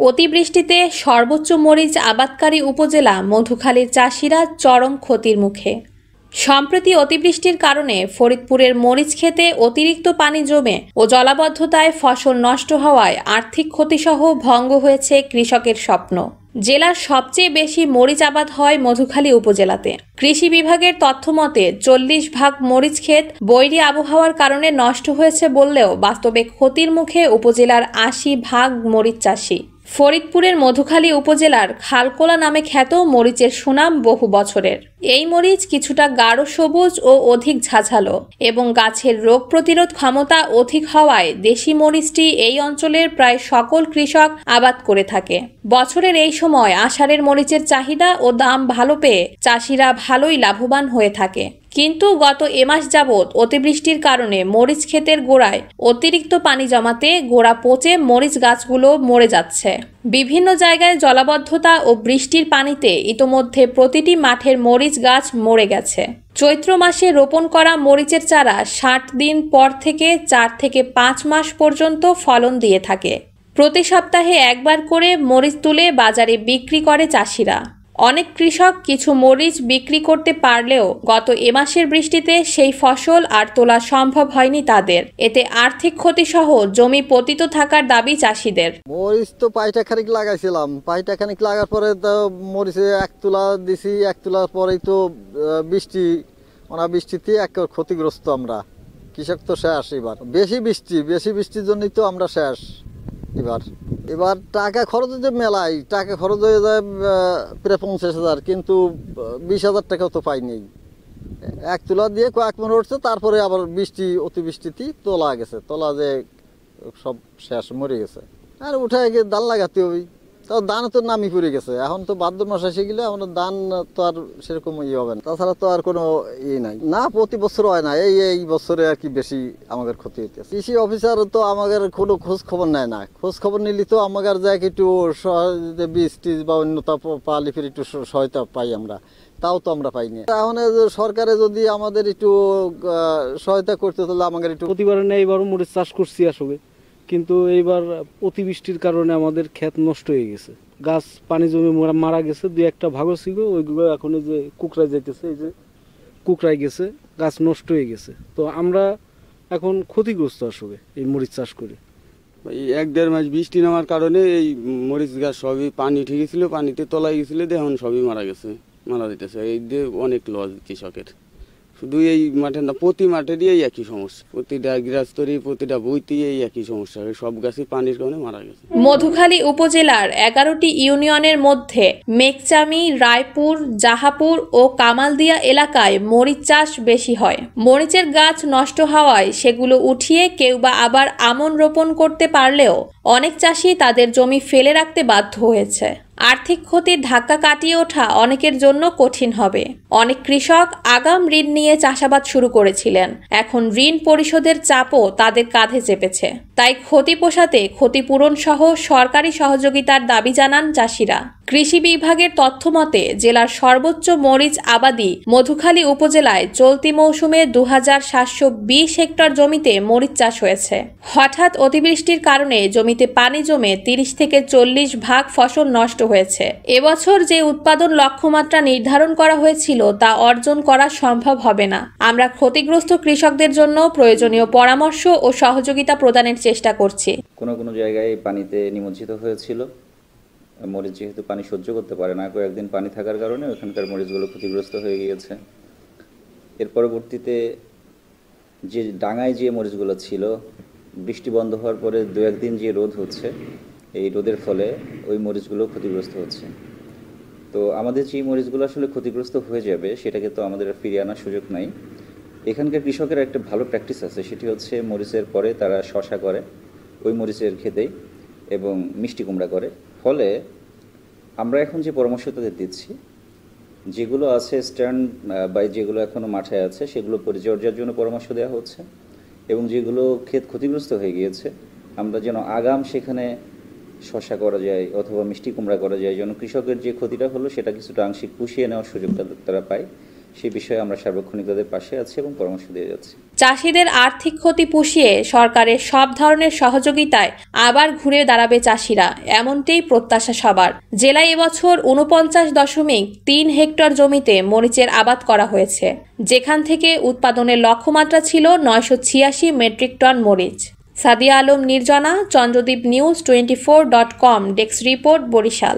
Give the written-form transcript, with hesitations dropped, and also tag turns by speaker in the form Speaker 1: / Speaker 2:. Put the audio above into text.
Speaker 1: অতিবৃষ্টিতে সর্বোচ্চ মরিচ আবাদকারী উপজেলা মধুখালীর চাষিরা চরম ক্ষতির মুখে। সম্প্রতি অতিবৃষ্টির কারণে ফরিদপুরের মরিচ ক্ষেতে অতিরিক্ত পানি জমে ও জলাবদ্ধতায় ফসল নষ্ট হওয়ায় আর্থিক ক্ষতিসহ ভঙ্গ হয়েছে কৃষকের স্বপ্ন। জেলার সবচেয়ে বেশি মরিচ আবাদ হয় মধুখালী উপজেলাতে। কৃষি বিভাগের তথ্যমতে 40 ভাগ মরিচ ক্ষেত বৈরী আবহাওয়ার কারণে নষ্ট হয়েছে বললেও বাস্তবে ক্ষতির মুখে উপজেলার 80 ভাগ মরিচ চাষি। ফরিদপুরের মধুখালী উপজেলার খালকোলা নামে খ্যাত মরিচের সুনাম বহু বছরের। এই মরিচ কিছুটা গাঢ় সবুজ ও অধিক ঝাঝালো এবং গাছের রোগ প্রতিরোধ ক্ষমতা অধিক হওয়ায় দেশি মরিচটি এই অঞ্চলের প্রায় সকল কৃষক আবাদ করে থাকে। বছরের এই সময় আষাঢ়ের মরিচের চাহিদা ও দাম ভালো পেয়ে চাষিরা ভালোই লাভবান হয়ে থাকে। কিন্তু গত মাস যাবৎ অতিবৃষ্টির কারণে মরিচ ক্ষেতের গোড়ায় অতিরিক্ত পানি জমাতে গোড়া পচে মরিচ গাছগুলো মরে যাচ্ছে। বিভিন্ন জায়গায় জলাবদ্ধতা ও বৃষ্টির পানিতে ইতোমধ্যে প্রতিটি মাঠের মরিচ গাছ মরে গেছে। চৈত্র মাসে রোপণ করা মরিচের চারা 60 দিন পর থেকে 4 থেকে 5 মাস পর্যন্ত ফলন দিয়ে থাকে। প্রতি সপ্তাহে একবার করে মরিচ তুলে বাজারে বিক্রি করে চাষিরা। অনেক কৃষক কিছু মরিচ বিক্রি করতে পারলেও গত মাসের বৃষ্টিতে সেই ফসল আর তোলা সম্ভব হয়নি তাদের। এতে আর্থিক ক্ষতি সহ জমি পতিত থাকার দাবি চাষিদের।
Speaker 2: মরিচ তো পাইটা খানিক লাগাইছিলাম, পাইটা খানিক লাগার পরে তো মরিচে 1 তুলা দিছি, 1 তুলার পরেই তো বৃষ্টিতে এক ক্ষতিগ্রস্ত আমরা কৃষক তো শেষ। এবার বেশি বৃষ্টির জন্যই তো আমরা শেষ। এবার টাকা খরচ যে মেলায় টাকা খরচ হয়ে যায় প্রায় 50,000, কিন্তু 20,000 টাকাও তো পাইনি। 1 তুলা দিয়ে কয়েক মন উঠছে, তারপরে আবার অতিবৃষ্টিতে তোলা যে সব শেষ, মরে গেছে। আর উঠে গিয়ে ধান লাগাতে হবে, তাও ধান তো নামি পড়ে গেছে। এখন তো ভাদ্র মাস এসে গেলে আমরা ধান তো আর সেরকম হবে না, তাছাড়া তো আর কোনো নাই না। প্রতি বছর হয় না, এই বছরে আর কি বেশি আমাদের ক্ষতি হইতেছে। কৃষি অফিসার তো আমাদের কোনো খোঁজ খবর নেয় না। খোঁজ খবর নিলে তো আমাদের যায় একটু বীজ টিজ বা অন্যতা পালি ফিরে একটু সহায়তা পাই আমরা, তাও তো আমরা পাইনি। এখন সরকারে যদি আমাদের একটু সহায়তা করতে, তাহলে আমাদের একটু।
Speaker 3: প্রতিবারে না, এইবারও মরিচ চাষ করছি আসলে, কিন্তু এইবার অতিবৃষ্টির কারণে আমাদের ক্ষেত নষ্ট হয়ে গেছে। গাছ পানি জমে মারা গেছে, 2-1টা ভাগও ছিল, ওইগুলো এখন যে কুকড়ায় যাইতেছে, এই যে কুকড়ায় গেছে, গাছ নষ্ট হয়ে গেছে। তো আমরা এখন ক্ষতিগ্রস্ত আসলে এই মরিচ চাষ করে।
Speaker 4: এই 1-1.5 মাস বৃষ্টি নামার কারণে এই মরিচ গাছ সবই পানি ঠিকই ছিল, পানিতে তলায় গেছিল, এখন সবই মারা যেতেছে। এই দিয়ে অনেক লস কৃষকের। শুধু এই মাঠে না, প্রতি মাঠেরই এই একই সমস্যা, প্রতিটা গৃহস্থরই প্রতিটা বইতেই এই একই সমস্যা, সব গাছই পানির কারণে মারা গেছে।
Speaker 1: মধুখালী উপজেলার 11টি ইউনিয়নের মধ্যে মেকচামি, রায়পুর, জাহাপুর ও কামালদিয়া এলাকায় মরিচ চাষ বেশি হয়। মরিচের গাছ নষ্ট হওয়ায় সেগুলো উঠিয়ে কেউ বা আবার আমন রোপণ করতে পারলেও অনেক চাষি তাদের জমি ফেলে রাখতে বাধ্য হয়েছে। আর্থিক ক্ষতির ধাক্কা কাটিয়ে ওঠা অনেকের জন্য কঠিন হবে। অনেক কৃষক আগাম ঋণ নিয়ে চাষাবাদ শুরু করেছিলেন, এখন ঋণ পরিশোধের চাপও তাদের কাঁধে চেপেছে। তাই ক্ষতি পোষাতে ক্ষতিপূরণ সহ সরকারি সহযোগিতার দাবি জানান চাষিরা। কৃষি বিভাগের তথ্যমতে জেলার সর্বোচ্চ মরিচ আবাদি মধুখালী উপজেলায় চলতি মৌসুমে 2720 হেক্টর জমিতে মরিচ চাষ হয়েছে। হঠাৎ অতিবৃষ্টির কারণে জমিতে পানি জমে 30 থেকে 40 ভাগ ফসল নষ্ট হয়েছে। এবছর যে উৎপাদন লক্ষ্যমাত্রা নির্ধারণ করা হয়েছিল তা অর্জন করা সম্ভব হবে না। আমরা ক্ষতিগ্রস্ত কৃষকদের জন্য প্রয়োজনীয় পরামর্শ ও সহযোগিতা প্রদানের চেষ্টা করছি।
Speaker 5: কোনো জায়গায় পানিতে নিমজ্জিত হয়েছিল। মরিচ যেহেতু পানি সহ্য করতে পারে না, কয়েকদিন পানি থাকার কারণে ওখানকার মরিচগুলো ক্ষতিগ্রস্ত হয়ে গিয়েছে। এর পরবর্তীতে যে ডাঙায় যে মরিচগুলো ছিল, বৃষ্টি বন্ধ হওয়ার পরে 2-1 দিন যে রোদ হচ্ছে, এই রোদের ফলে ওই মরিচগুলো ক্ষতিগ্রস্ত হচ্ছে। তো আমাদের যে মরিচগুলো আসলে ক্ষতিগ্রস্ত হয়ে যাবে, সেটাকে তো আমাদের ফিরিয়ে আনার সুযোগ নাই। এখানকার কৃষকের একটা ভালো প্র্যাকটিস আছে, সেটি হচ্ছে মরিচের পরে তারা শশা করে ওই মরিচের ক্ষেতেই, এবং মিষ্টি কুমড়া করে। ফলে আমরা এখন যে পরামর্শ তাদের দিচ্ছি, যেগুলো আছে স্ট্যান্ড বাই, যেগুলো এখনও মাঠে আছে, সেগুলো পরিচর্যার জন্য পরামর্শ দেওয়া হচ্ছে, এবং যেগুলো ক্ষেত ক্ষতিগ্রস্ত হয়ে গিয়েছে, আমরা যেন আগাম সেখানে শশা করা যায় অথবা মিষ্টি কুমড়া করা যায়, যেন কৃষকের যে ক্ষতিটা হলো সেটা কিছুটা আংশিক পুষিয়ে নেওয়ার সুযোগটা তারা পায়। সেই বিষয়ে আমরা সার্বক্ষণিক তাদের পাশে আছি এবং পরামর্শ দিয়ে যাচ্ছি।
Speaker 1: চাষিদের আর্থিক ক্ষতি পুষিয়ে সরকারের সব ধরনের সহযোগিতায় আবার ঘুরে দাঁড়াবে চাষিরা, এমনটাই প্রত্যাশা সবার। জেলায় এবছর ৪৯.৩ হেক্টর জমিতে মরিচের আবাদ করা হয়েছে, যেখান থেকে উৎপাদনের লক্ষ্যমাত্রা ছিল ৯৮৬ মেট্রিক টন মরিচ। Sadia Alam Nirjana, Chandradwip news 24.com, desk report, Barishal.